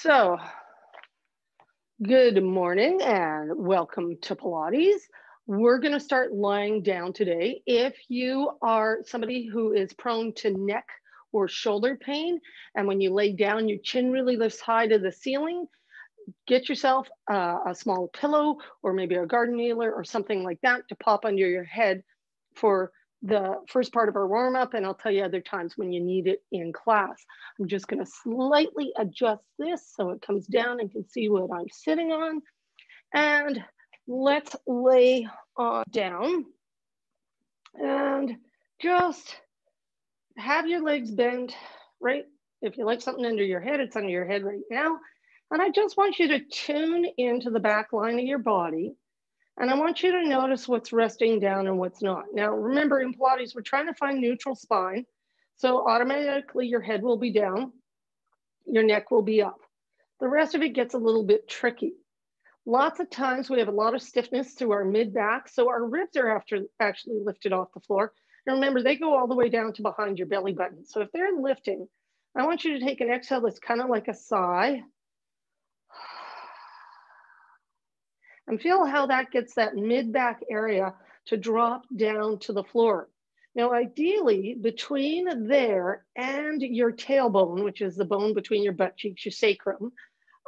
So, good morning and welcome to Pilates. We're going to start lying down today. If you are somebody who is prone to neck or shoulder pain, and when you lay down, your chin really lifts high to the ceiling, get yourself a small pillow or maybe a garden kneeler or something like that to pop under your head for the first part of our warm up, and I'll tell you other times when you need it in class. I'm just going to slightly adjust this so it comes down and can see what I'm sitting on. And let's lay down and just have your legs bent, right? If you like something under your head, it's under your head right now. And I just want you to tune into the back line of your body. And I want you to notice what's resting down and what's not. Now, remember in Pilates, we're trying to find neutral spine. So automatically your head will be down, your neck will be up. The rest of it gets a little bit tricky. Lots of times we have a lot of stiffness through our mid back. So our ribs are actually lifted off the floor. And remember, they go all the way down to behind your belly button. So if they're lifting, I want you to take an exhale that's kind of like a sigh. And feel how that gets that mid-back area to drop down to the floor. Now, ideally, between there and your tailbone, which is the bone between your butt cheeks, your sacrum,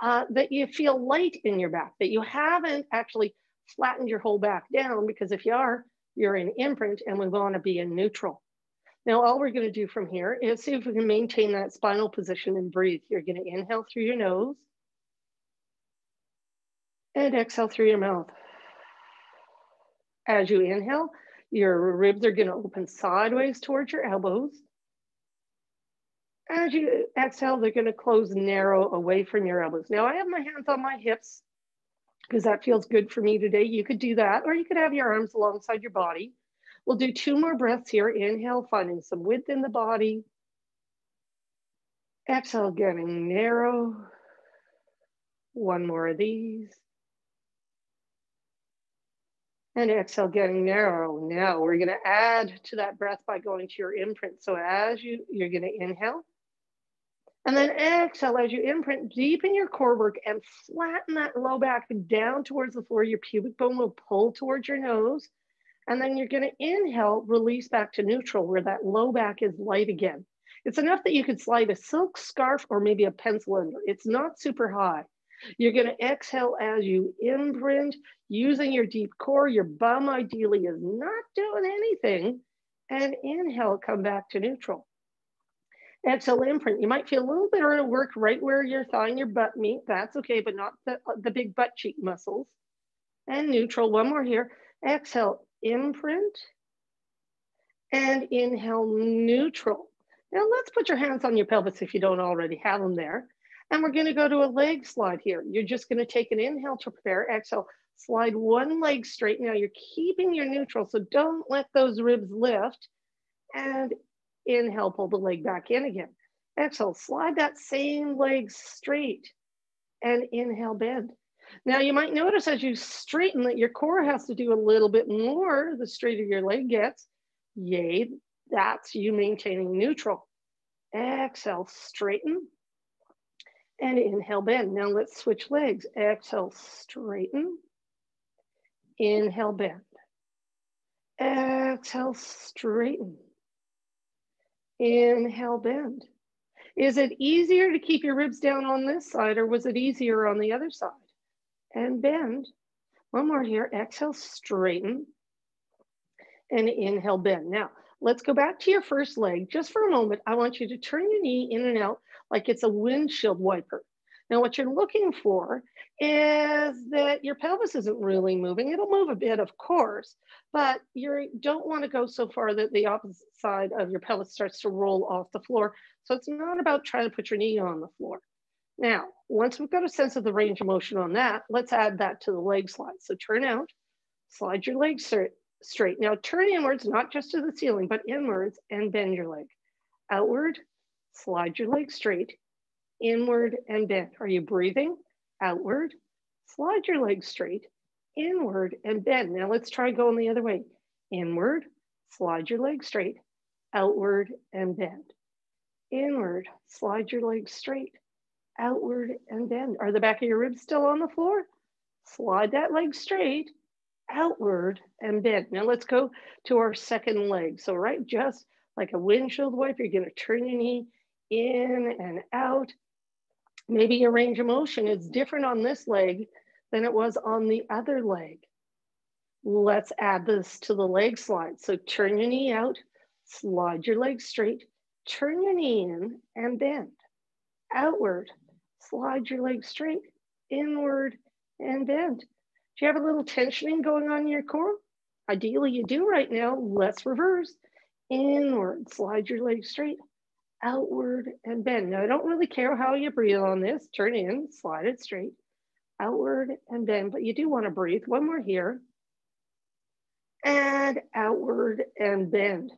that you feel light in your back, that you haven't actually flattened your whole back down, because if you are, you're in imprint and we want to be in neutral. Now, all we're going to do from here is see if we can maintain that spinal position and breathe. You're going to inhale through your nose. And exhale through your mouth. As you inhale, your ribs are going to open sideways towards your elbows. As you exhale, they're going to close narrow away from your elbows. Now, I have my hands on my hips because that feels good for me today. You could do that, or you could have your arms alongside your body. We'll do 2 more breaths here. Inhale, finding some width in the body. Exhale, getting narrow. 1 more of these. And exhale, getting narrow. Now we're going to add to that breath by going to your imprint. So as you're going to inhale. And then exhale as you imprint, deepen your core work and flatten that low back down towards the floor. Your pubic bone will pull towards your nose. And then you're going to inhale, release back to neutral where that low back is light again. It's enough that you could slide a silk scarf or maybe a pencil under. It's not super high. You're going to exhale as you imprint, using your deep core. Your bum ideally is not doing anything. And inhale, come back to neutral. Exhale, imprint. You might feel a little bit of work right where your thigh and your butt meet. That's okay, but not the big butt cheek muscles. And neutral. 1 more here. Exhale, imprint. And inhale, neutral. Now let's put your hands on your pelvis if you don't already have them there. And we're going to go to a leg slide here. You're just going to take an inhale to prepare. Exhale, slide 1 leg straight. Now you're keeping your neutral, so don't let those ribs lift. And inhale, pull the leg back in again. Exhale, slide that same leg straight. And inhale, bend. Now you might notice as you straighten that your core has to do a little bit more the straighter your leg gets. Yay, that's you maintaining neutral. Exhale, straighten. And inhale, bend. Now let's switch legs. Exhale, straighten. Inhale, bend. Exhale, straighten. Inhale, bend. Is it easier to keep your ribs down on this side, or was it easier on the other side? And bend. 1 more here. Exhale, straighten. And inhale, bend. Now, let's go back to your first leg. Just for a moment, I want you to turn your knee in and out like it's a windshield wiper. Now, what you're looking for is that your pelvis isn't really moving. It'll move a bit, of course, but you don't want to go so far that the opposite side of your pelvis starts to roll off the floor. So it's not about trying to put your knee on the floor. Now, once we've got a sense of the range of motion on that, let's add that to the leg slide. So turn out, slide your legs straight. Now turn inwards, not just to the ceiling, but inwards, and bend your leg. Outward, slide your leg straight, inward, and bend. Are you breathing? Outward, slide your leg straight, inward, and bend. Now let's try going the other way. Inward, slide your leg straight, outward, and bend. Inward, slide your leg straight, outward and bend. Are the back of your ribs still on the floor? Slide that leg straight, outward and bend. Now let's go to our second leg. So right, just like a windshield wiper, you're gonna turn your knee in and out. Maybe your range of motion is different on this leg than it was on the other leg. Let's add this to the leg slide. So turn your knee out, slide your leg straight, turn your knee in and bend. Outward, slide your leg straight, inward and bend. Do you have a little tensioning going on in your core? Ideally you do right now. Let's reverse. Inward, slide your leg straight, outward and bend. Now I don't really care how you breathe on this. Turn in, slide it straight, outward and bend, but you do want to breathe. One more here. And outward and bend.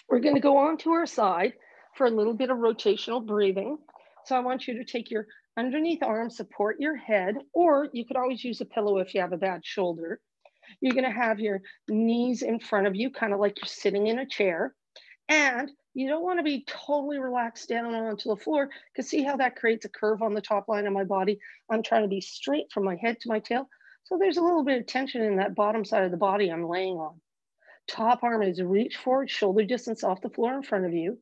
We're going to go on to our side for a little bit of rotational breathing. So I want you to take your underneath arm, support your head, or you could always use a pillow if you have a bad shoulder. You're going to have your knees in front of you, kind of like you're sitting in a chair. And you don't want to be totally relaxed down onto the floor, because see how that creates a curve on the top line of my body? I'm trying to be straight from my head to my tail. So there's a little bit of tension in that bottom side of the body I'm laying on. Top arm is reach forward, shoulder distance off the floor in front of you.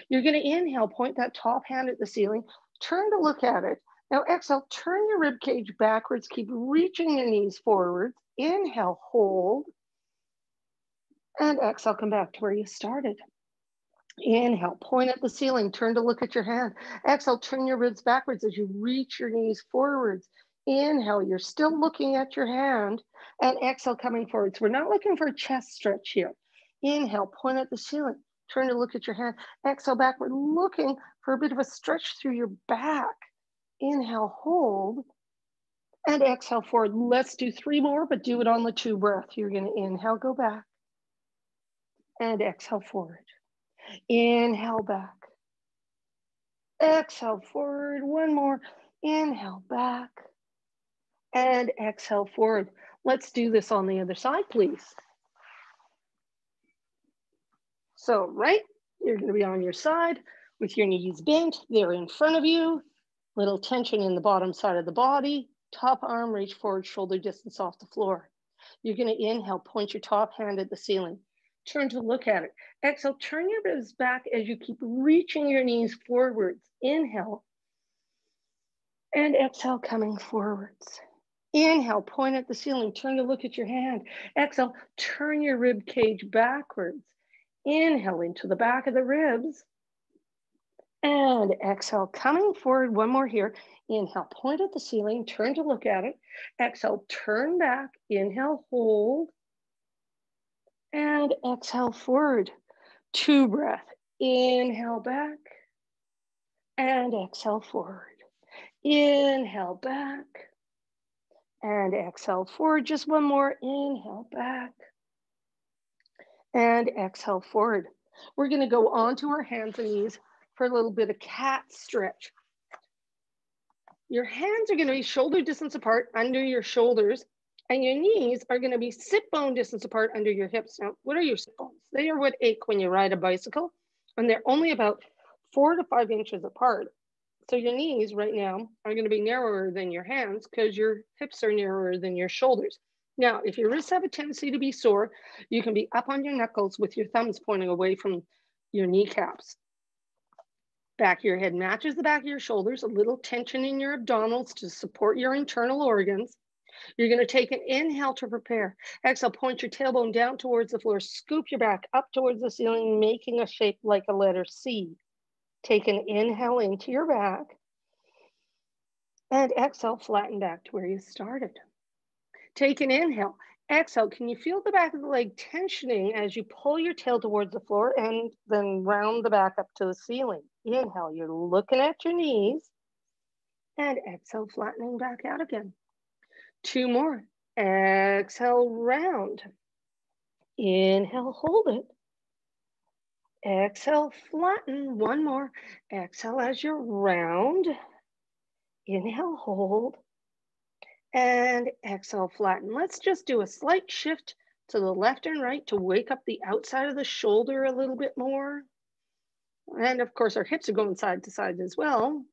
You're going to inhale, point that top hand at the ceiling, turn to look at it. Now exhale, turn your rib cage backwards, keep reaching your knees forward. Inhale, hold, and exhale, come back to where you started. Inhale, point at the ceiling, turn to look at your hand. Exhale, turn your ribs backwards as you reach your knees forwards. Inhale, you're still looking at your hand, and exhale, coming forwards. We're not looking for a chest stretch here. Inhale, point at the ceiling, turn to look at your hand. Exhale, backward, looking for a bit of a stretch through your back. Inhale, hold, and exhale forward. Let's do 3 more, but do it on the 2 breath. You're gonna inhale, go back, and exhale forward. Inhale back, exhale forward. 1 more, inhale back, and exhale forward. Let's do this on the other side, please. So, right, you're gonna be on your side with your knees bent, they're in front of you, little tension in the bottom side of the body, top arm, reach forward, shoulder distance off the floor. You're gonna inhale, point your top hand at the ceiling. Turn to look at it. Exhale, turn your ribs back as you keep reaching your knees forwards. Inhale, and exhale, coming forwards. Inhale, point at the ceiling, turn to look at your hand. Exhale, turn your rib cage backwards. Inhale into the back of the ribs. And exhale, coming forward. 1 more here. Inhale, point at the ceiling, turn to look at it. Exhale, turn back. Inhale, hold. And exhale forward. 2 breath. Inhale back. And exhale forward. Inhale back. And exhale forward. Just 1 more. Inhale back. And exhale forward. We're going to go onto our hands and knees for a little bit of cat stretch. Your hands are going to be shoulder distance apart under your shoulders, and your knees are going to be sit bone distance apart under your hips. Now, what are your sit bones? They are what ache when you ride a bicycle, and they're only about 4 to 5 inches apart. So your knees right now are going to be narrower than your hands because your hips are narrower than your shoulders. Now, if your wrists have a tendency to be sore, you can be up on your knuckles with your thumbs pointing away from your kneecaps. Back of your head matches the back of your shoulders, a little tension in your abdominals to support your internal organs. You're going to take an inhale to prepare. Exhale, point your tailbone down towards the floor, scoop your back up towards the ceiling, making a shape like a letter C. Take an inhale into your back, and exhale, flatten back to where you started. Take an inhale. Exhale, can you feel the back of the leg tensioning as you pull your tail towards the floor and then round the back up to the ceiling? Inhale, you're looking at your knees, and exhale, flattening back out again. 2 more. Exhale, round. Inhale, hold it. Exhale, flatten. 1 more. Exhale as you round. Inhale, hold. And exhale, flatten. Let's just do a slight shift to the left and right to wake up the outside of the shoulder a little bit more. And of course, our hips are going side to side as well.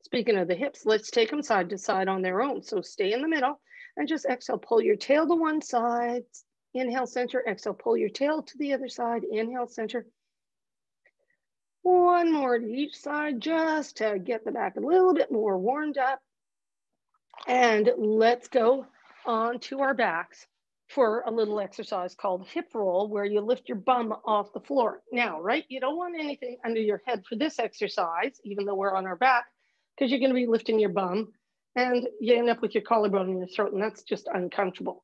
Speaking of the hips, let's take them side to side on their own. So stay in the middle and just exhale, pull your tail to one side. Inhale, center, exhale, pull your tail to the other side. Inhale, center. One more to each side, just to get the back a little bit more warmed up. And let's go on to our backs for a little exercise called hip roll, where you lift your bum off the floor. Now, right, you don't want anything under your head for this exercise, even though we're on our back, because you're going to be lifting your bum and you end up with your collarbone in your throat, and that's just uncomfortable.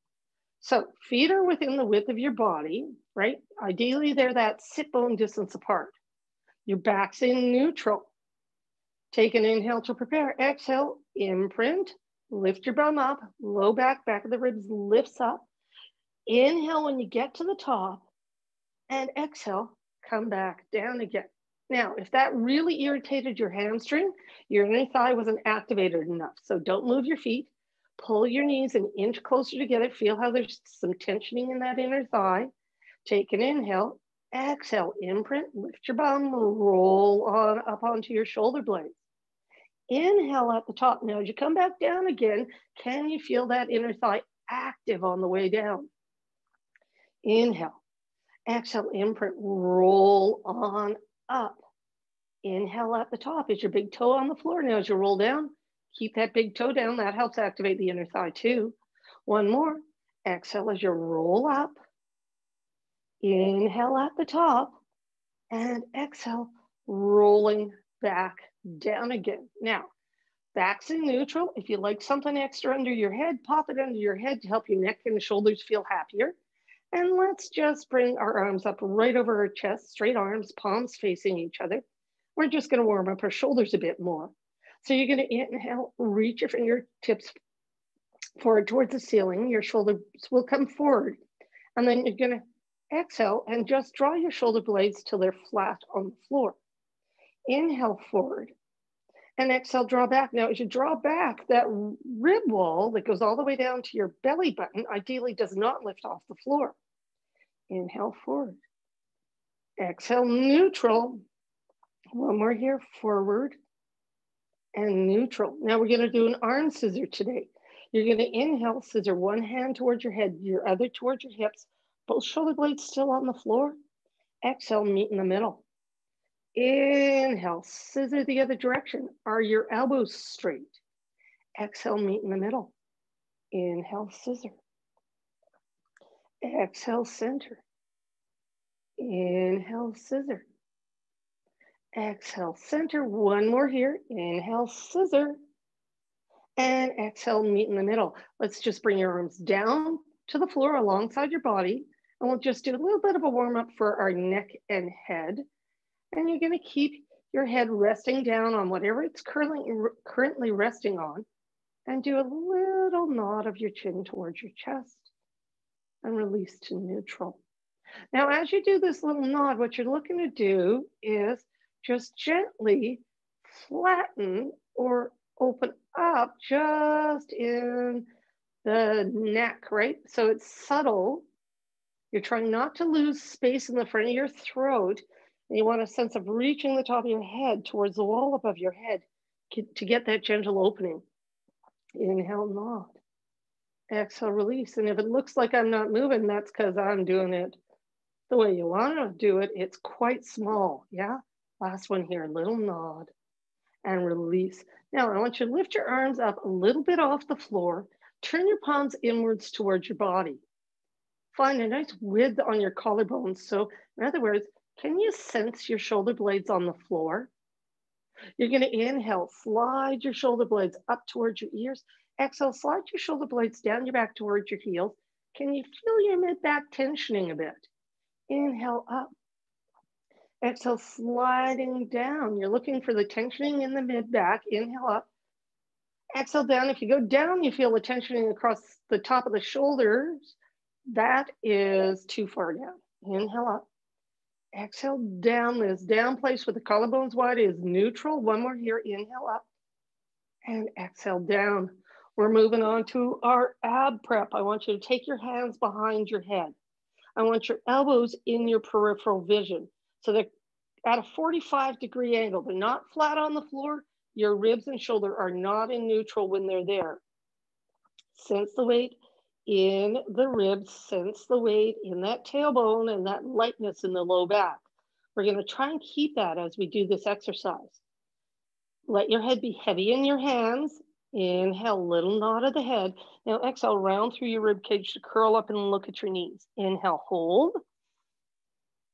So feet are within the width of your body, right? Ideally, they're that sit bone distance apart. Your back's in neutral. Take an inhale to prepare. Exhale, imprint, lift your bum up, low back, back of the ribs lifts up. Inhale when you get to the top, and exhale, come back down again. Now, if that really irritated your hamstring, your inner thigh wasn't activated enough. So don't move your feet. Pull your knees an inch closer together. Feel how there's some tensioning in that inner thigh. Take an inhale. Exhale, imprint, lift your bum, roll on up onto your shoulder blades. Inhale at the top. Now, as you come back down again, can you feel that inner thigh active on the way down? Inhale. Exhale, imprint, roll on up. Inhale at the top. Is your big toe on the floor? Now, as you roll down, keep that big toe down. That helps activate the inner thigh too. One more. Exhale as you roll up. Inhale at the top. And exhale, rolling back down again. Now, back's in neutral. If you like something extra under your head, pop it under your head to help your neck and shoulders feel happier. And let's just bring our arms up right over our chest, straight arms, palms facing each other. We're just going to warm up our shoulders a bit more. So you're going to inhale, reach your fingertips forward towards the ceiling. Your shoulders will come forward. And then you're going to exhale and just draw your shoulder blades till they're flat on the floor. Inhale forward and exhale, draw back. Now, as you draw back, that rib wall that goes all the way down to your belly button ideally does not lift off the floor. Inhale forward. Exhale, neutral. One more here, forward and neutral. Now we're going to do an arm scissor today. You're going to inhale, scissor one hand towards your head, your other towards your hips, both shoulder blades still on the floor. Exhale, meet in the middle. Inhale, scissor the other direction. Are your elbows straight? Exhale, meet in the middle. Inhale, scissor. Exhale, center. Inhale, scissor. Exhale, center. One more here. Inhale, scissor. And exhale, meet in the middle. Let's just bring your arms down to the floor alongside your body. And we'll just do a little bit of a warm up for our neck and head. And you're going to keep your head resting down on whatever it's currently resting on. And do a little nod of your chin towards your chest. And release to neutral. Now, as you do this little nod, what you're looking to do is just gently flatten or open up just in the neck, right? So it's subtle. You're trying not to lose space in the front of your throat. And you want a sense of reaching the top of your head towards the wall above your head to get that gentle opening. Inhale, nod. Exhale, release. And if it looks like I'm not moving, that's because I'm doing it the way you want to do it. It's quite small, yeah? Last one here, little nod and release. Now, I want you to lift your arms up a little bit off the floor. Turn your palms inwards towards your body. Find a nice width on your collarbones. So in other words, can you sense your shoulder blades on the floor? You're going to inhale, slide your shoulder blades up towards your ears. Exhale, slide your shoulder blades down your back towards your heels. Can you feel your mid-back tensioning a bit? Inhale up. Exhale, sliding down. You're looking for the tensioning in the mid-back. Inhale up. Exhale down. If you go down, you feel the tensioning across the top of the shoulders. That is too far down. Inhale up. Exhale down. This down place with the collarbones wide is neutral. One more here. Inhale up. And exhale down. We're moving on to our ab prep. I want you to take your hands behind your head. I want your elbows in your peripheral vision. So they're at a 45-degree angle. They're not flat on the floor. Your ribs and shoulder are not in neutral when they're there. Sense the weight in the ribs, sense the weight in that tailbone and that lightness in the low back. We're going to try and keep that as we do this exercise. Let your head be heavy in your hands. Inhale, little nod of the head. Now exhale, round through your rib cage to curl up and look at your knees. Inhale, hold.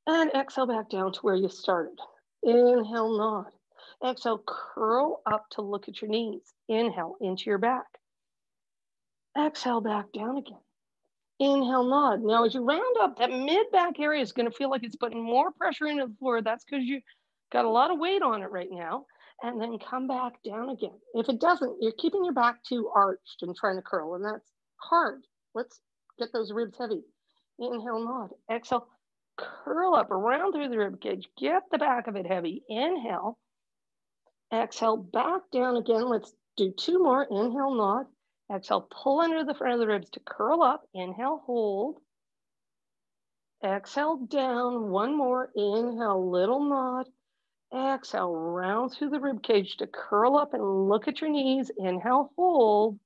And exhale back down to where you started. Inhale, nod. Exhale, curl up to look at your knees. Inhale, into your back. Exhale, back down again. Inhale, nod. Now, as you round up, that mid-back area is going to feel like it's putting more pressure into the floor. That's because you got a lot of weight on it right now. And then come back down again. If it doesn't, you're keeping your back too arched and trying to curl, and that's hard. Let's get those ribs heavy. Inhale, nod. Exhale, curl up around through the rib cage. Get the back of it heavy. Inhale. Exhale, back down again. Let's do two more. Inhale, nod. Exhale, pull under the front of the ribs to curl up. Inhale, hold. Exhale, down. One more. Inhale, little nod. Exhale, round through the rib cage to curl up and look at your knees. Inhale, hold.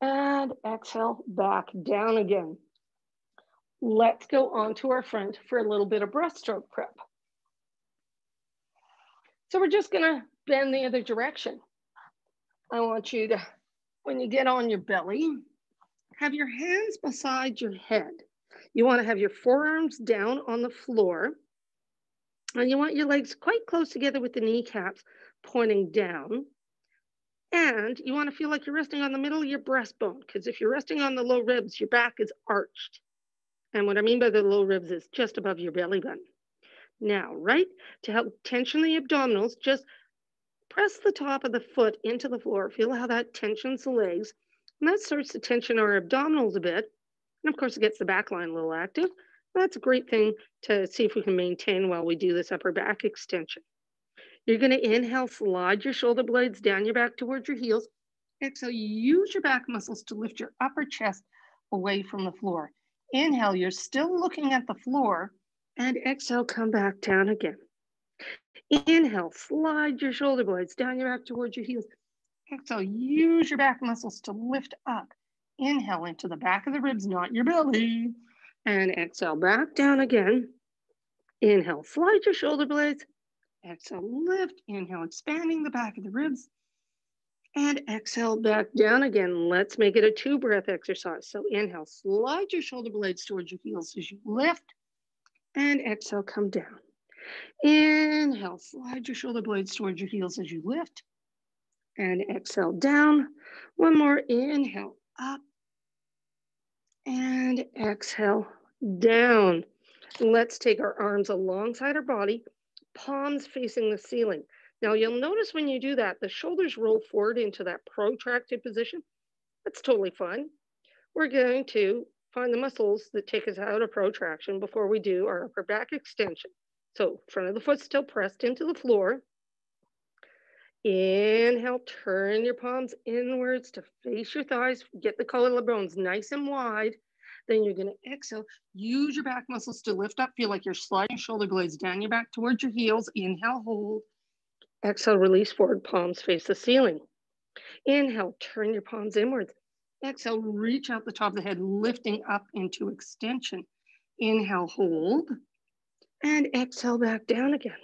And exhale, back down again. Let's go on to our front for a little bit of breaststroke prep. So we're just gonna bend the other direction. I want you to, when you get on your belly, have your hands beside your head. You wanna have your forearms down on the floor. And you want your legs quite close together with the kneecaps pointing down. And you want to feel like you're resting on the middle of your breastbone, because if you're resting on the low ribs, your back is arched. And what I mean by the low ribs is just above your belly button. Now, right, to help tension the abdominals, just press the top of the foot into the floor. Feel how that tensions the legs. And that starts to tension our abdominals a bit. And of course, it gets the back line a little active. That's a great thing to see if we can maintain while we do this upper back extension. You're going to inhale, slide your shoulder blades down your back towards your heels. Exhale, use your back muscles to lift your upper chest away from the floor. Inhale, you're still looking at the floor, and exhale, come back down again. Inhale, slide your shoulder blades down your back towards your heels. Exhale, use your back muscles to lift up. Inhale into the back of the ribs, not your belly. And exhale, back down again. Inhale, slide your shoulder blades. Exhale, lift. Inhale, expanding the back of the ribs. And exhale, back down again. Let's make it a 2-breath exercise. So inhale, slide your shoulder blades towards your heels as you lift. And exhale, come down. Inhale, slide your shoulder blades towards your heels as you lift. And exhale, down. One more. Inhale, up. And exhale, down. Let's take our arms alongside our body, palms facing the ceiling. Now you'll notice when you do that, the shoulders roll forward into that protracted position. That's totally fine. We're going to find the muscles that take us out of protraction before we do our upper back extension. So front of the foot still pressed into the floor. Inhale, turn your palms inwards to face your thighs. Get the collarbones nice and wide. Then you're going to exhale. Use your back muscles to lift up. Feel like you're sliding shoulder blades down your back towards your heels. Inhale, hold. Exhale, release forward. Palms face the ceiling. Inhale, turn your palms inwards. Exhale, reach out the top of the head, lifting up into extension. Inhale, hold. And exhale, back down again.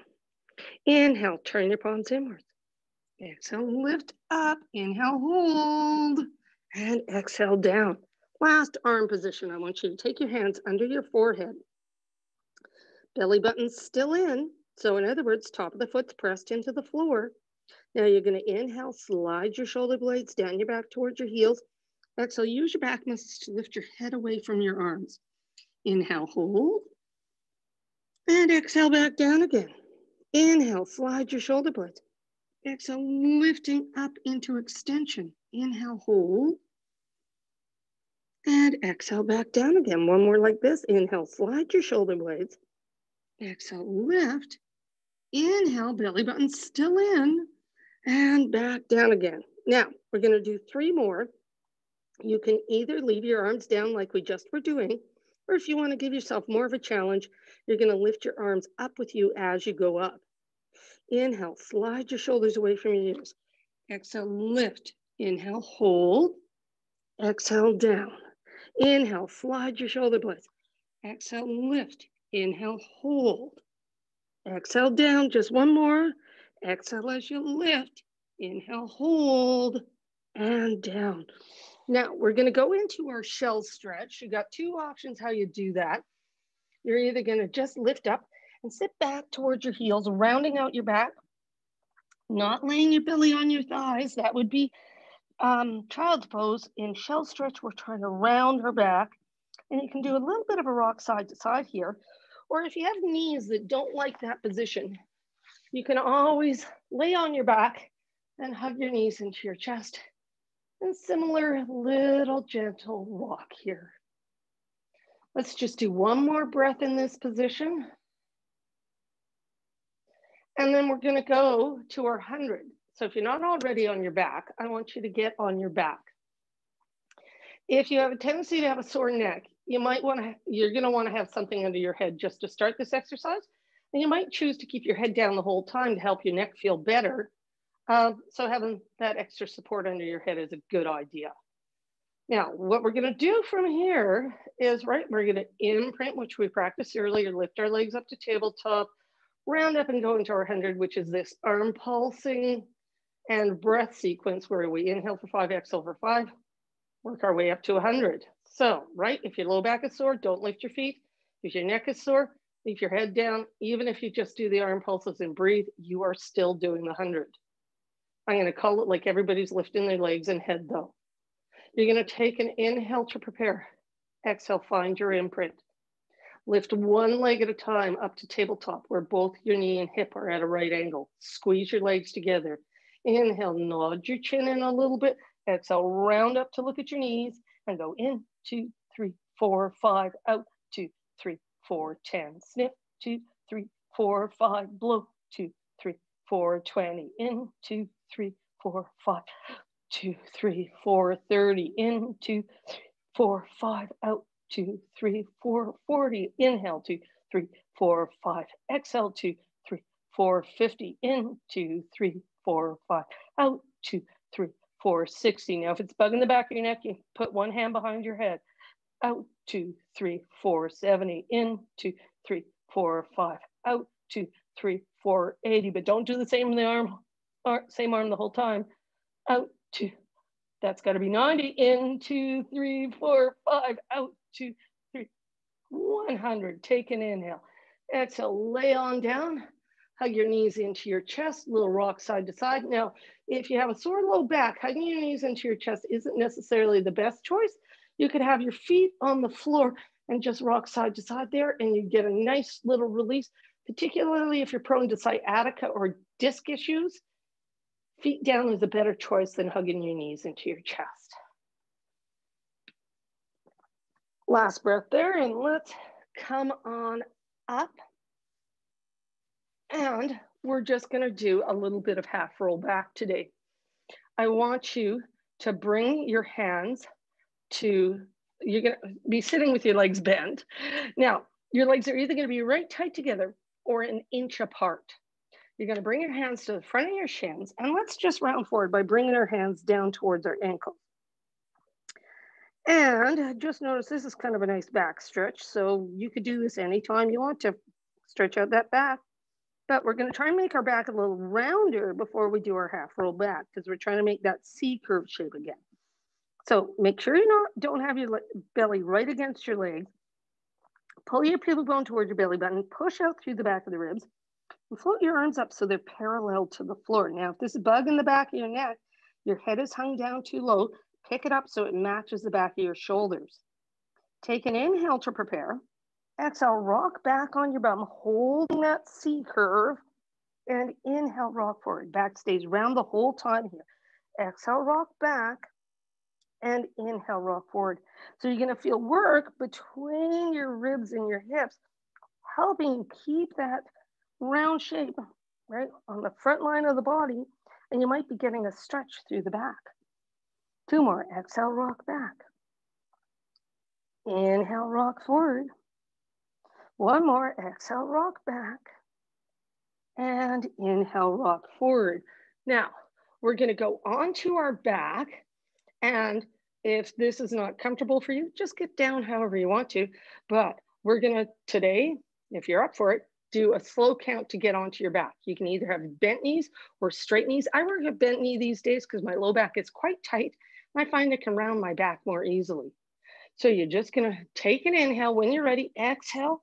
Inhale, turn your palms inwards. Exhale, lift up. Inhale, hold. And exhale, down. Last arm position, I want you to take your hands under your forehead. Belly button's still in. So in other words, top of the foot's pressed into the floor. Now you're going to inhale, slide your shoulder blades down your back towards your heels. Exhale, use your back muscles to lift your head away from your arms. Inhale, hold. And exhale, back down again. Inhale, slide your shoulder blades. Exhale, lifting up into extension. Inhale, hold. And exhale, back down again. One more like this. Inhale, slide your shoulder blades. Exhale, lift. Inhale, belly button still in. And back down again. Now, we're going to do 3 more. You can either leave your arms down like we just were doing, or if you want to give yourself more of a challenge, you're going to lift your arms up with you as you go up. Inhale, slide your shoulders away from your ears. Exhale, lift. Inhale, hold. Exhale, down. Inhale, slide your shoulder blades. Exhale, lift. Inhale, hold. Exhale, down. Just one more. Exhale as you lift. Inhale, hold, and down. Now, we're going to go into our shell stretch. You got two options how you do that. You're either going to just lift up and sit back towards your heels, rounding out your back, not laying your belly on your thighs. That would be child's pose. In shell stretch, we're trying to round our back. And you can do a little bit of a rock side to side here. Or if you have knees that don't like that position, you can always lay on your back and hug your knees into your chest. And similar little gentle rock here. Let's just do one more breath in this position. And then we're going to go to our 100. So if you're not already on your back, I want you to get on your back. If you have a tendency to have a sore neck, you're going to want to have something under your head just to start this exercise. And you might choose to keep your head down the whole time to help your neck feel better. So having that extra support under your head is a good idea. Now, what we're going to do from here is, we're going to imprint, which we practiced earlier, lift our legs up to tabletop, round up and go into our 100, which is this arm pulsing and breath sequence where we inhale for 5, exhale for 5, work our way up to 100. So, if your low back is sore, don't lift your feet. If your neck is sore, leave your head down. Even if you just do the arm pulses and breathe, you are still doing the 100. I'm going to call it like everybody's lifting their legs and head though. You're going to take an inhale to prepare. Exhale, find your imprint. Lift one leg at a time up to tabletop where both your knee and hip are at a right angle. Squeeze your legs together. Inhale, nod your chin in a little bit. Exhale, round up to look at your knees and go in, 2, 3, 4, 5, out, 2, 3, 4, 10. Snip, 2, 3, 4, 5, blow, 2, 3, 4, 20. In, 2, 3, 4, 5, 2, 3, 4, 30. In, 2, 3, 4, 5, out, 2, 3, 4, 40. Inhale, 2, 3, 4, 5. Exhale, 2, 3, 4, 50. In, 2, 3, 4, 5. Out, 2, 3, 4, 60. Now, if it's bugging the back of your neck, you put one hand behind your head. Out, 2, 3, 4, 70. In, 2, 3, 4, 5. Out, 2, 3, 4, 80. But don't do the same in the arm, same arm the whole time. Out, 2. That's got to be 90. In, 2, 3, 4, 5. Out, 2, 3, 100. Take an inhale. Exhale, lay on down. Hug your knees into your chest, little rock side to side. Now, if you have a sore low back, hugging your knees into your chest isn't necessarily the best choice. You could have your feet on the floor and just rock side to side there, and you get a nice little release, particularly if you're prone to sciatica or disc issues. Feet down is a better choice than hugging your knees into your chest. Last breath there, and let's come on up. And we're just going to do a little bit of half roll back today. I want you to bring your hands to, you're going to be sitting with your legs bent. Now, your legs are either going to be right tight together or an inch apart. You're going to bring your hands to the front of your shins, and let's just round forward by bringing our hands down towards our ankles. And just notice this is kind of a nice back stretch, so you could do this anytime you want to stretch out that back. But we're going to try and make our back a little rounder before we do our half roll back, because we're trying to make that C curve shape again. So make sure you don't have your belly right against your legs. Pull your pubic bone towards your belly button, push out through the back of the ribs, and float your arms up so they're parallel to the floor. Now, if this is bugging the back of your neck, your head is hung down too low, pick it up so it matches the back of your shoulders. Take an inhale to prepare. Exhale, rock back on your bum, holding that C curve, and inhale, rock forward. Back stays round the whole time here. Exhale, rock back, and inhale, rock forward. So you're going to feel work between your ribs and your hips, helping keep that round shape right on the front line of the body, and you might be getting a stretch through the back. 2 more. Exhale, rock back. Inhale, rock forward. 1 more. Exhale, rock back. and inhale, rock forward. Now, we're going to go onto our back, and if this is not comfortable for you, just get down however you want to. But we're going to today, if you're up for it, do a slow count to get onto your back. You can either have bent knees or straight knees. I work a bent knee these days because my low back is quite tight, and I find I can round my back more easily. So you're just going to take an inhale. When you're ready, exhale,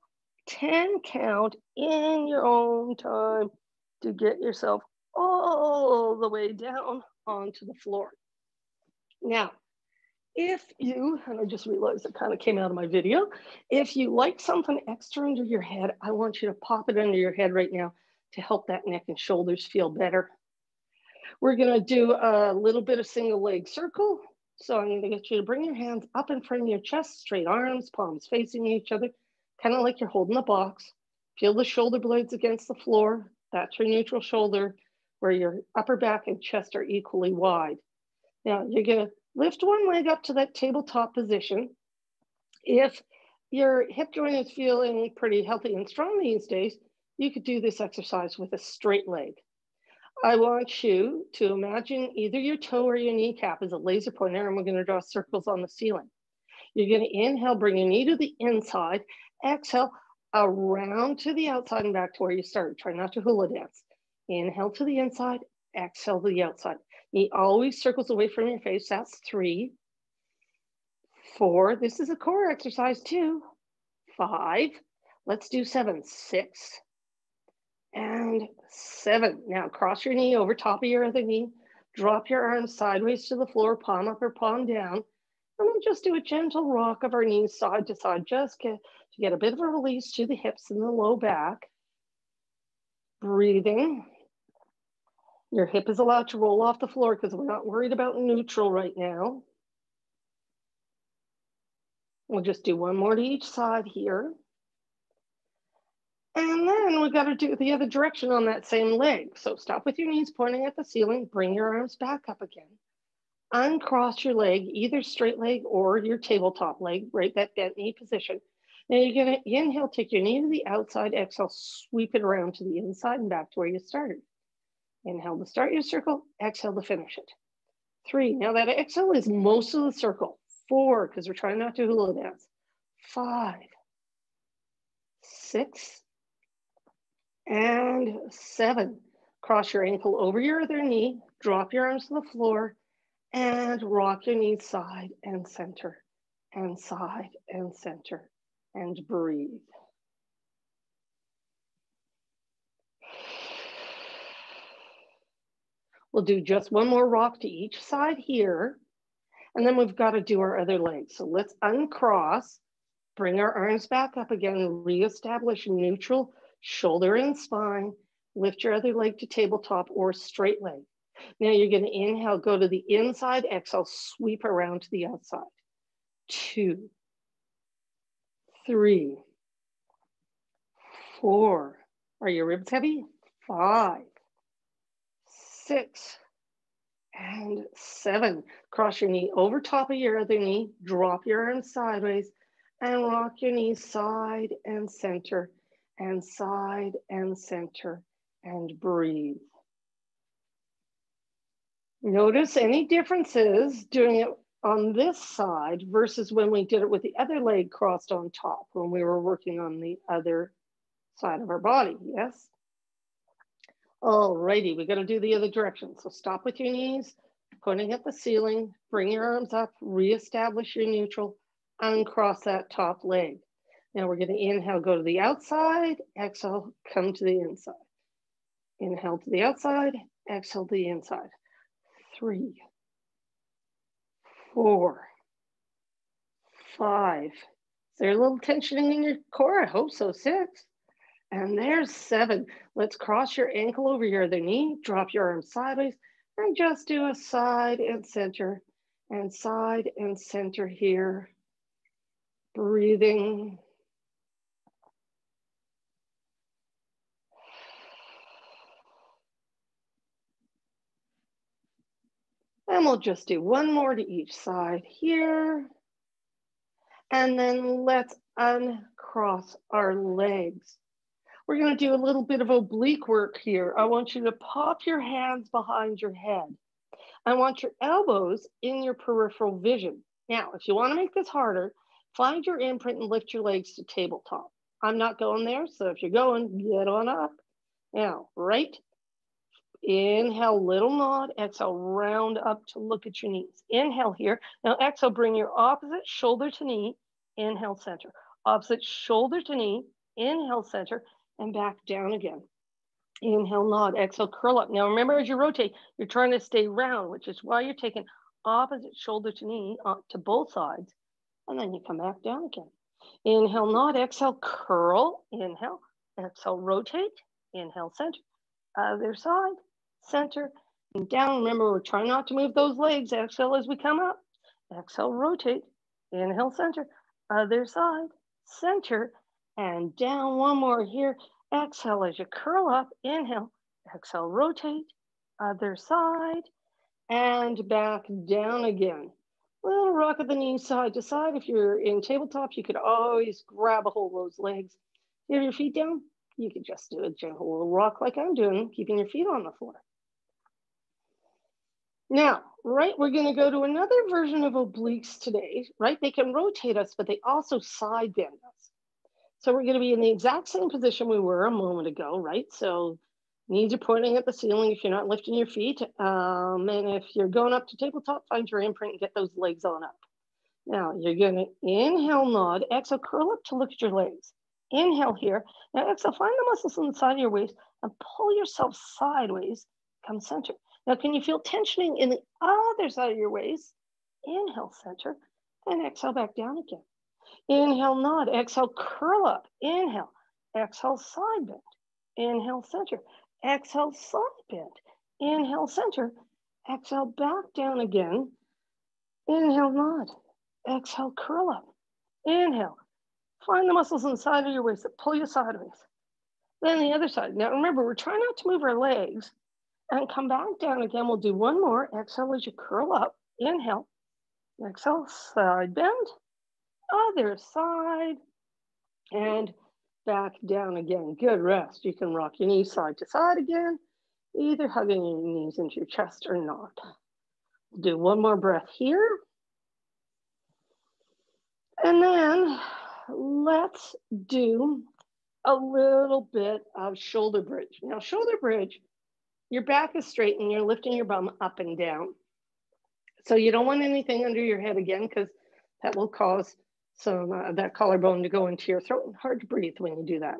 10 count in your own time to get yourself all the way down onto the floor. Now, if you, and I just realized it kind of came out of my video, if you like something extra under your head, I want you to pop it under your head right now to help that neck and shoulders feel better. We're going to do a little bit of single leg circle. So I'm going to get you to bring your hands up in front of your chest, straight arms, palms facing each other, kind of like you're holding a box. Feel the shoulder blades against the floor. That's your neutral shoulder, where your upper back and chest are equally wide. Now you're going to lift one leg up to that tabletop position. If your hip joint is feeling pretty healthy and strong these days, you could do this exercise with a straight leg. I want you to imagine either your toe or your kneecap is a laser pointer, and we're going to draw circles on the ceiling. You're going to inhale, bring your knee to the inside, exhale, around to the outside and back to where you started. Try not to hula dance. Inhale to the inside, exhale to the outside. Knee always circles away from your face. That's 3, 4. This is a core exercise too. 5. Let's do 7, 6, and 7. Now cross your knee over top of your other knee. Drop your arms sideways to the floor, palm up or palm down. And we'll just do a gentle rock of our knees side to side, just to get a bit of a release to the hips and the low back. Breathing. Your hip is allowed to roll off the floor because we're not worried about neutral right now. We'll just do one more to each side here. And then we got to do the other direction on that same leg. So stop with your knees pointing at the ceiling, bring your arms back up again. Uncross your leg, either straight leg or your tabletop leg, right, that bent knee position. Now you're going to inhale, take your knee to the outside, exhale, sweep it around to the inside and back to where you started. Inhale to start your circle, exhale to finish it. 3, now that exhale is most of the circle. 4, because we're trying not to hula dance. 5, 6, and 7. Cross your ankle over your other knee, drop your arms to the floor, and rock your knees side and center, and side and center, and breathe. We'll do just one more rock to each side here, and then we've got to do our other leg. So let's uncross, bring our arms back up again, reestablish neutral shoulder and spine, lift your other leg to tabletop or straight leg. Now you're going to inhale, go to the inside, exhale, sweep around to the outside. 2, 3, 4. Are your ribs heavy? 5, 6, and 7. Cross your knee over top of your other knee, drop your arms sideways, and rock your knees side and center, and side and center, and breathe. Notice any differences doing it on this side versus when we did it with the other leg crossed on top, when we were working on the other side of our body, yes? Alrighty, we got to do the other direction. So stop with your knees, pointing at the ceiling, bring your arms up, reestablish your neutral, uncross that top leg. Now we're going to inhale, go to the outside, exhale, come to the inside. Inhale to the outside, exhale to the inside. 3, 4, 5. Is there a little tensioning in your core? I hope so. 6. And there's 7. Let's cross your ankle over your other knee, drop your arms sideways, and just do a side and center here. Breathing. And we'll just do one more to each side here. And then let's uncross our legs. We're going to do a little bit of oblique work here. I want you to pop your hands behind your head. I want your elbows in your peripheral vision. Now, if you want to make this harder, find your imprint and lift your legs to tabletop. I'm not going there, so if you're going, get on up. Now, right, inhale, little nod, exhale, round up to look at your knees. Inhale here. Now exhale, bring your opposite shoulder to knee, inhale, center. Opposite shoulder to knee, inhale, center, and back down again. Inhale, nod, exhale, curl up. Now remember, as you rotate, you're trying to stay round, which is why you're taking opposite shoulder to knee to both sides, and then you come back down again. Inhale, nod, exhale, curl, inhale, exhale, rotate, inhale, center, other side, center, and down. Remember, we're trying not to move those legs. Exhale as we come up, exhale, rotate, inhale, center, other side, center, and down. One more here. Exhale as you curl up, inhale, exhale, rotate, other side, and back down again. Little rock of the knees side to side. If you're in tabletop, you could always grab a hold of those legs. You have your feet down, you could just do a gentle little rock like I'm doing, keeping your feet on the floor. Now, right, we're going to go to another version of obliques today, right? They can rotate us, but they also side bend us. So we're going to be in the exact same position we were a moment ago, right? So knees are pointing at the ceiling if you're not lifting your feet. And if you're going up to tabletop, find your imprint and get those legs on up. Now you're going to inhale, nod, exhale, curl up to look at your legs. Inhale here. Now exhale, find the muscles on the side of your waist and pull yourself sideways, come center. Now can you feel tensioning in the other side of your waist? Inhale, center, and exhale back down again. Inhale, nod, exhale, curl up, inhale, exhale, side bend, inhale, center, exhale, side bend, inhale, center, exhale, back down again, inhale, nod, exhale, curl up, inhale, find the muscles on the side of your waist that pull you sideways. Then the other side. Now remember, we're trying not to move our legs and come back down again. We'll do one more. Exhale as you curl up, inhale, exhale, side bend, other side, and back down again. Good rest. You can rock your knees side to side again, either hugging your knees into your chest or not. Do one more breath here. And then let's do a little bit of shoulder bridge. Now, shoulder bridge, your back is straight and you're lifting your bum up and down. So you don't want anything under your head again, because that will cause that collarbone to go into your throat. Hard to breathe when you do that.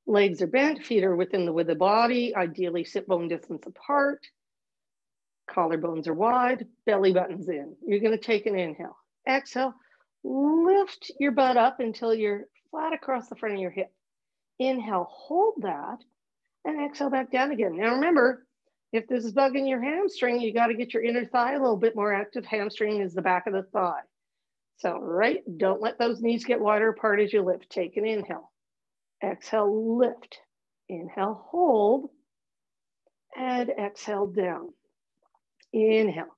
Legs are bent, feet are within the width of the body, ideally sit bone distance apart. Collarbones are wide, belly button's in. You're going to take an inhale. Exhale, lift your butt up until you're flat across the front of your hip. Inhale, hold that, and exhale back down again. Now remember, if this is bugging your hamstring, you got to get your inner thigh a little bit more active. Hamstring is the back of the thigh. So, right, don't let those knees get wider apart as you lift. Take an inhale. Exhale, lift. Inhale, hold. And exhale, down. Inhale.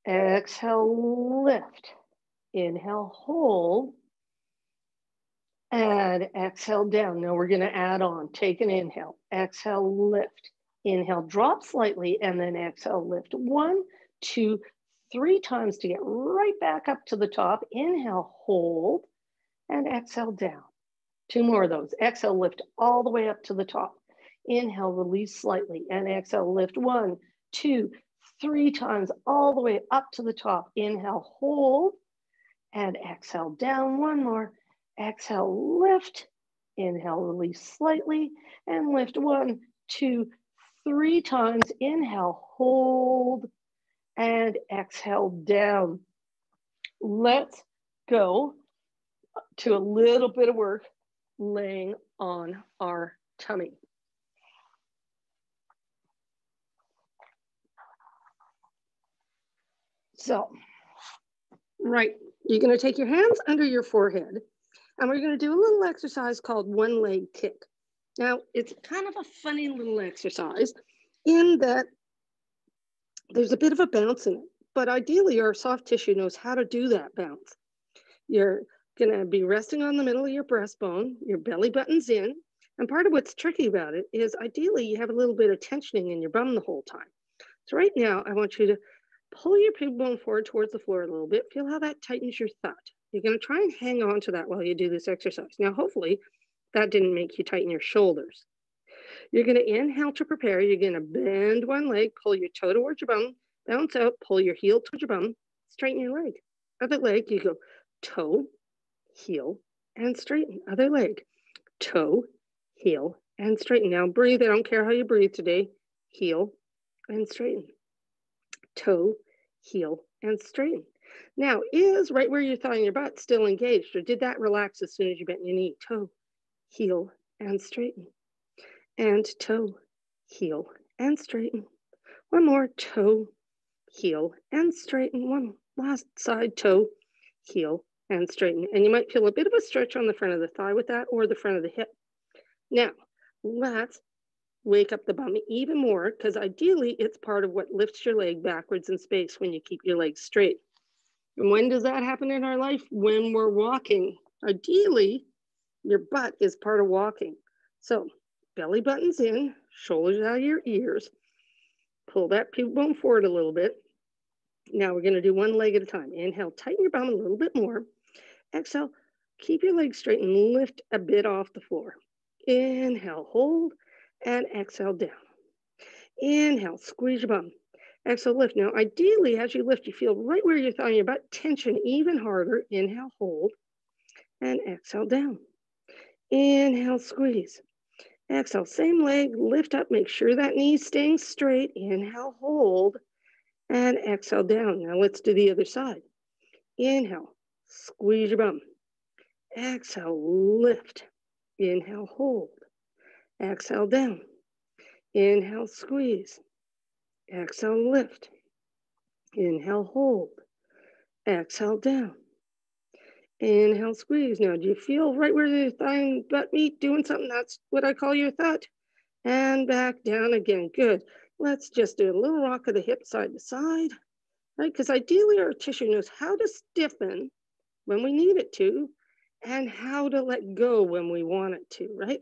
Exhale, lift. Inhale, hold. And exhale, down. Now we're going to add on. Take an inhale. Exhale, lift. Inhale, drop slightly, and then exhale, lift. 1, 2, 3 times to get right back up to the top. Inhale, hold, and exhale, down. 2 more of those. Exhale, lift all the way up to the top. Inhale, release slightly, and exhale, lift. 1, 2, 3 times all the way up to the top. Inhale, hold, and exhale, down. 1 more. Exhale, lift. Inhale, release slightly, and lift. 1, 2, 3 times. Inhale, hold, and exhale, down. Let's go to a little bit of work laying on our tummy. So, right, you're going to take your hands under your forehead, and we're going to do a little exercise called one leg kick. Now, it's kind of a funny little exercise in that there's a bit of a bounce in it, but ideally our soft tissue knows how to do that bounce. You're going to be resting on the middle of your breastbone, your belly button's in, And part of what's tricky about it is ideally you have a little bit of tensioning in your bum the whole time. So right now, I want you to pull your pubic bone forward towards the floor a little bit. Feel how that tightens your thud. You're going to try and hang on to that while you do this exercise. Now, hopefully, that didn't make you tighten your shoulders. You're going to inhale to prepare. You're going to bend one leg, pull your toe towards your bum, bounce out, pull your heel towards your bum, straighten your leg. Other leg, you go toe, heel, and straighten. Other leg, toe, heel, and straighten. Now breathe. I don't care how you breathe today. Heel and straighten. Toe, heel, and straighten. Now, is right where your thigh and your butt still engaged, or did that relax as soon as you bent your knee? Toe, heel, and straighten. And toe, heel, and straighten. One more, toe, heel, and straighten. One last side, toe, heel, and straighten. And you might feel a bit of a stretch on the front of the thigh with that, or the front of the hip. Now, let's wake up the bum even more, because ideally it's part of what lifts your leg backwards in space when you keep your legs straight. And when does that happen in our life? When we're walking. Ideally, your butt is part of walking. So belly buttons in, shoulders out of your ears. Pull that pubic bone forward a little bit. Now we're going to do one leg at a time. Inhale, tighten your bum a little bit more. Exhale, keep your legs straight and lift a bit off the floor. Inhale, hold, and exhale down. Inhale, squeeze your bum. Exhale, lift. Now, ideally, as you lift, you feel right where your thigh and your butt tension even harder. Inhale, hold, and exhale down. Inhale, squeeze. Exhale, same leg, lift up, make sure that knee's staying straight. Inhale, hold, and exhale down. Now let's do the other side. Inhale, squeeze your bum. Exhale, lift. Inhale, hold. Exhale, down. Inhale, squeeze. Exhale, lift. Inhale, hold. Exhale, down. Inhale, squeeze. Now, do you feel right where the thigh and butt meet doing something? That's what I call your thud. And back down again. Good. Let's just do a little rock of the hip side to side, right? Because ideally our tissue knows how to stiffen when we need it to and how to let go when we want it to, right?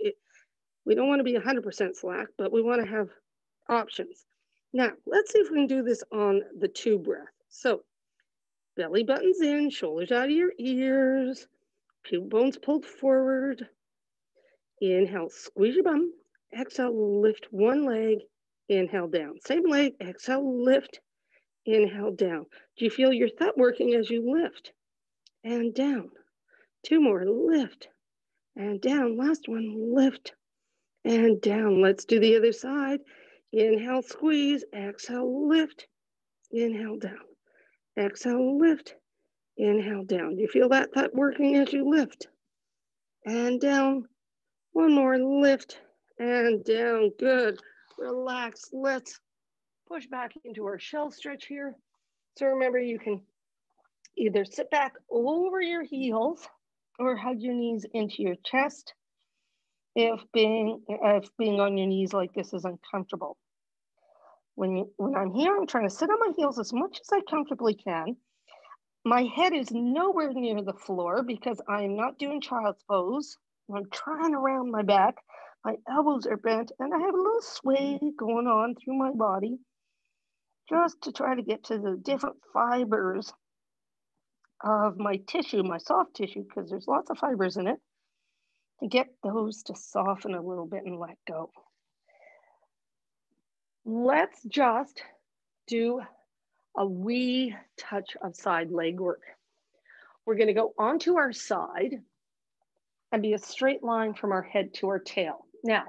We don't want to be 100% slack, but we want to have options. Now, let's see if we can do this on the two breath. So, belly buttons in, shoulders out of your ears, pubic bones pulled forward. Inhale, squeeze your bum. Exhale, lift one leg. Inhale, down. Same leg, exhale, lift. Inhale, down. Do you feel your thud working as you lift? And down. Two more, lift. And down. Last one, lift. And down. Let's do the other side. Inhale, squeeze. Exhale, lift. Inhale, down. Exhale, lift. Inhale, down. Do you feel that thud working as you lift? And down. One more, lift. And down. Good. Relax. Let's push back into our shell stretch here. So remember, you can either sit back over your heels or hug your knees into your chest if being on your knees like this is uncomfortable. When I'm here, I'm trying to sit on my heels as much as I comfortably can. My head is nowhere near the floor because I'm not doing child's pose. I'm trying to round my back. My elbows are bent and I have a little sway going on through my body just to try to get to the different fibers of my tissue, my soft tissue, because there's lots of fibers in it, to get those to soften a little bit and let go. Let's just do a wee touch of side leg work. We're going to go onto our side and be a straight line from our head to our tail. Now,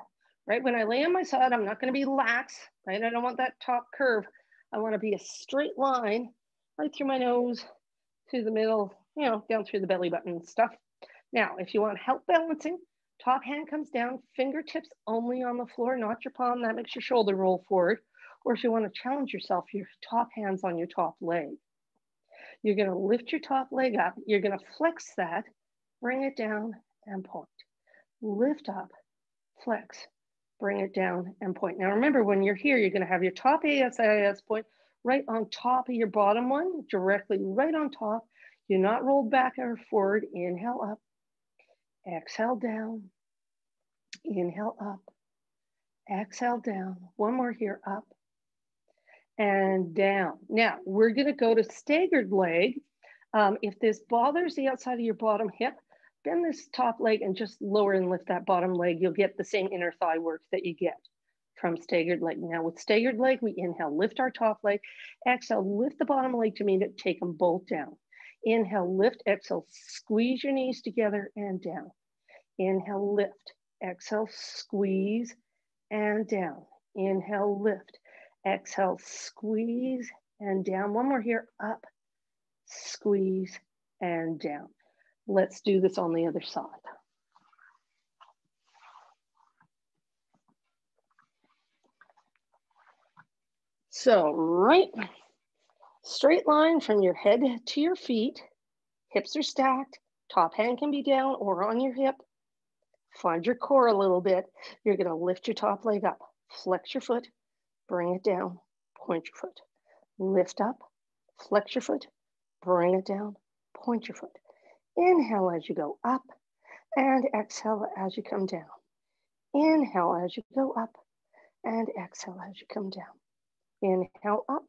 right when I lay on my side, I'm not going to be lax, right? I don't want that top curve. I want to be a straight line right through my nose, through the middle, you know, down through the belly button and stuff. Now, if you want help balancing, top hand comes down, fingertips only on the floor, not your palm. That makes your shoulder roll forward. Or if you want to challenge yourself, your top hand's on your top leg. You're going to lift your top leg up. You're going to flex that, bring it down and point. Lift up, flex, bring it down and point. Now remember, when you're here, you're going to have your top ASIS point right on top of your bottom one, directly right on top. You're not rolled back or forward. Inhale up, exhale down, Inhale up. Exhale down. One more here, up and down. Now, we're going to go to staggered leg. If this bothers the outside of your bottom hip, bend this top leg and just lower and lift that bottom leg. You'll get the same inner thigh work that you get from staggered leg. Now, with staggered leg, we inhale, lift our top leg. Exhale, lift the bottom leg to meet it, take them both down. Inhale, lift. Exhale, squeeze your knees together and down. Inhale, lift. Exhale, squeeze and down. Inhale, lift. Exhale, squeeze and down. One more here, up, squeeze and down. Let's do this on the other side. So right, straight line from your head to your feet. Hips are stacked. Top hand can be down or on your hip. Find your core a little bit. You're going to lift your top leg up. Flex your foot. Bring it down. Point your foot. Lift up. Flex your foot. Bring it down. Point your foot. Inhale as you go up. And exhale as you come down. Inhale as you go up. And exhale as you come down. Inhale up.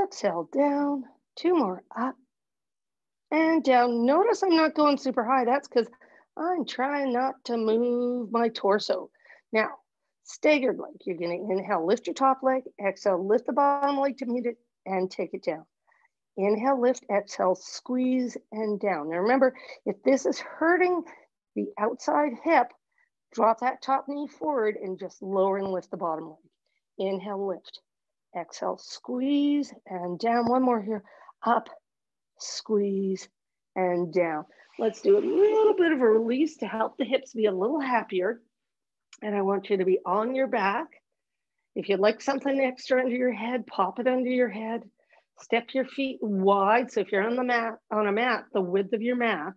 Exhale down. Two more up. And down. Notice I'm not going super high. That's because I'm trying not to move my torso. Now, staggered leg. You're going to inhale, lift your top leg. Exhale, lift the bottom leg to meet it and take it down. Inhale, lift. Exhale, squeeze and down. Now remember, if this is hurting the outside hip, drop that top knee forward and just lower and lift the bottom leg. Inhale, lift. Exhale, squeeze and down. One more here. Up, squeeze and down. Let's do a little bit of a release to help the hips be a little happier. And I want you to be on your back. If you'd like something extra under your head, pop it under your head. Step your feet wide. So if you're on the mat, on a mat, the width of your mat,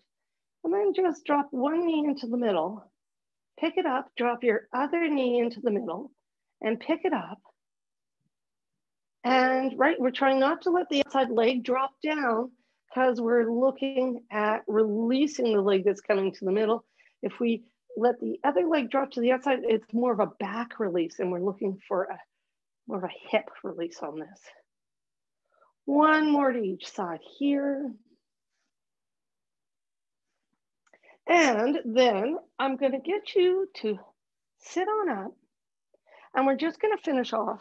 and then just drop one knee into the middle. Pick it up, drop your other knee into the middle and pick it up. And right, we're trying not to let the outside leg drop down because we're looking at releasing the leg that's coming to the middle. If we let the other leg drop to the outside, it's more of a back release and we're looking for more of a hip release on this. One more to each side here. And then I'm going to get you to sit on up and we're just going to finish off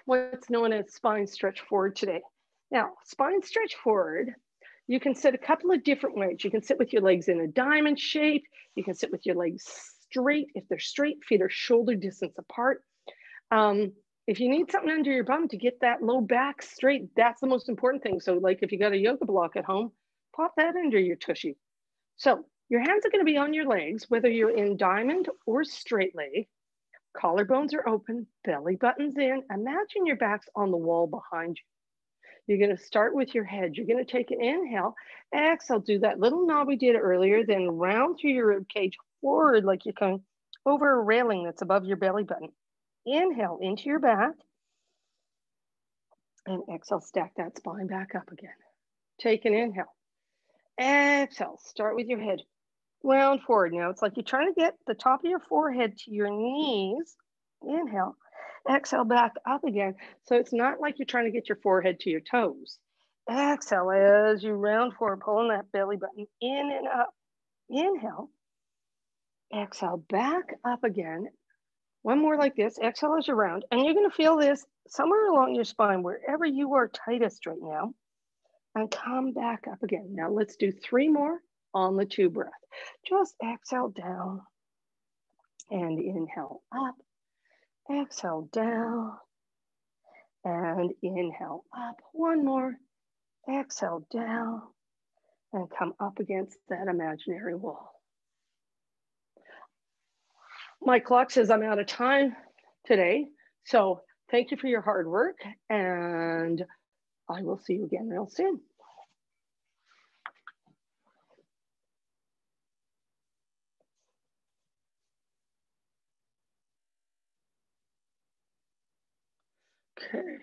what's known as spine stretch forward today. Now, spine stretch forward, you can sit a couple of different ways. You can sit with your legs in a diamond shape. You can sit with your legs straight. If they're straight, feet are shoulder distance apart. If you need something under your bum to get that low back straight, that's the most important thing. So like if you got a yoga block at home, pop that under your tushy. So your hands are going to be on your legs, whether you're in diamond or straight leg. Collarbones are open, belly button's in. Imagine your back's on the wall behind you. You're going to start with your head. You're going to take an inhale. Exhale, do that little knob we did earlier, then round through your rib cage forward like you're coming over a railing that's above your belly button. Inhale into your back. And exhale, stack that spine back up again. Take an inhale. Exhale, start with your head. Round forward. Now it's like you're trying to get the top of your forehead to your knees. Inhale. Exhale, back up again. So it's not like you're trying to get your forehead to your toes. Exhale as you round forward, pulling that belly button in and up. Inhale. Exhale, back up again. One more like this. Exhale as you round. And you're going to feel this somewhere along your spine, wherever you are tightest right now. And come back up again. Now let's do 3 more on the 2 breath. Just exhale down and inhale up. Exhale down and inhale up. 1 more. Exhale down and come up against that imaginary wall. My clock says I'm out of time today. So thank you for your hard work and I will see you again real soon. Okay.